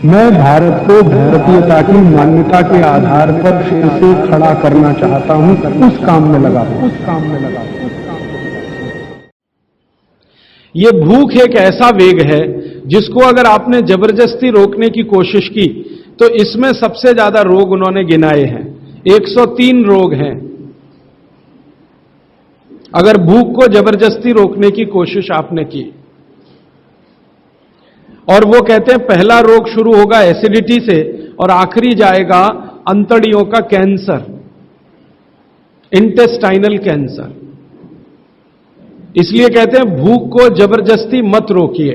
मैं भारत को भारतीयता की मान्यता के आधार पर फिर से खड़ा करना चाहता हूं, उस काम में लगा हूं। ये भूख एक ऐसा वेग है जिसको अगर आपने जबरदस्ती रोकने की कोशिश की तो इसमें सबसे ज्यादा रोग उन्होंने गिनाए हैं। 103 रोग हैं अगर भूख को जबरदस्ती रोकने की कोशिश आपने की। और वो कहते हैं पहला रोग शुरू होगा एसिडिटी से और आखिरी जाएगा अंतड़ियों का कैंसर, इंटेस्टाइनल कैंसर। इसलिए कहते हैं भूख को जबरदस्ती मत रोकिए।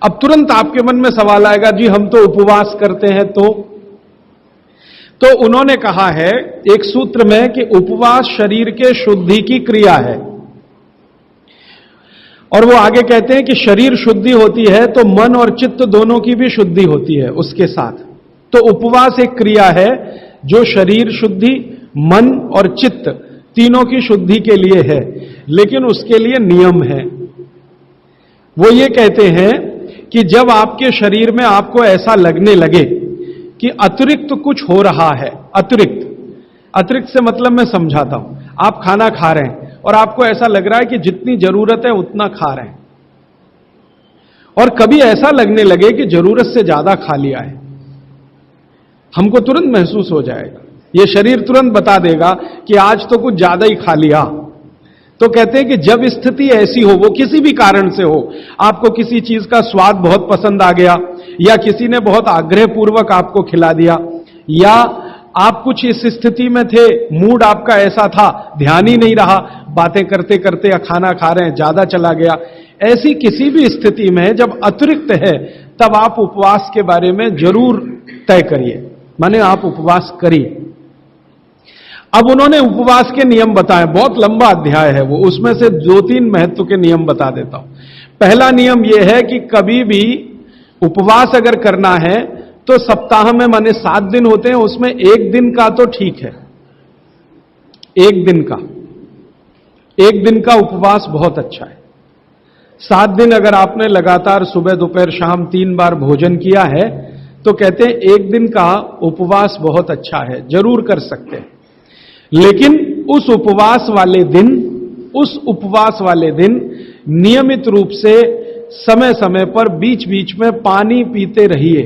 अब तुरंत आपके मन में सवाल आएगा, जी हम तो उपवास करते हैं तो उन्होंने कहा है एक सूत्र में कि उपवास शरीर के शुद्धि की क्रिया है। और वो आगे कहते हैं कि शरीर शुद्धि होती है तो मन और चित्त दोनों की भी शुद्धि होती है उसके साथ। तो उपवास एक क्रिया है जो शरीर शुद्धि, मन और चित्त तीनों की शुद्धि के लिए है, लेकिन उसके लिए नियम है। वो ये कहते हैं कि जब आपके शरीर में आपको ऐसा लगने लगे कि अतिरिक्त कुछ हो रहा है, अतिरिक्त से मतलब मैं समझाता हूं, आप खाना खा रहे हैं और आपको ऐसा लग रहा है कि जितनी जरूरत है उतना खा रहे हैं, और कभी ऐसा लगने लगे कि जरूरत से ज्यादा खा लिया है, हमको तुरंत महसूस हो जाएगा, ये शरीर तुरंत बता देगा कि आज तो कुछ ज्यादा ही खा लिया। तो कहते हैं कि जब स्थिति ऐसी हो, वो किसी भी कारण से हो, आपको किसी चीज का स्वाद बहुत पसंद आ गया, या किसी ने बहुत आग्रहपूर्वक आपको खिला दिया, या आप कुछ इस स्थिति में थे, मूड आपका ऐसा था, ध्यान ही नहीं रहा, बातें करते करते या खाना खा रहे हैं ज्यादा चला गया, ऐसी किसी भी स्थिति में जब अतिरिक्त है तब आप उपवास के बारे में जरूर तय करिए, माने आप उपवास करिए। अब उन्होंने उपवास के नियम बताए, बहुत लंबा अध्याय है वो, उसमें से 2-3 महत्व के नियम बता देता हूं। पहला नियम यह है कि कभी भी उपवास अगर करना है तो सप्ताह में माने 7 दिन होते हैं, उसमें एक दिन का तो ठीक है, एक दिन का उपवास बहुत अच्छा है। 7 दिन अगर आपने लगातार सुबह दोपहर शाम 3 बार भोजन किया है तो कहते हैं एक दिन का उपवास बहुत अच्छा है, जरूर कर सकते हैं। लेकिन उस उपवास वाले दिन नियमित रूप से समय समय पर बीच बीच में पानी पीते रहिए।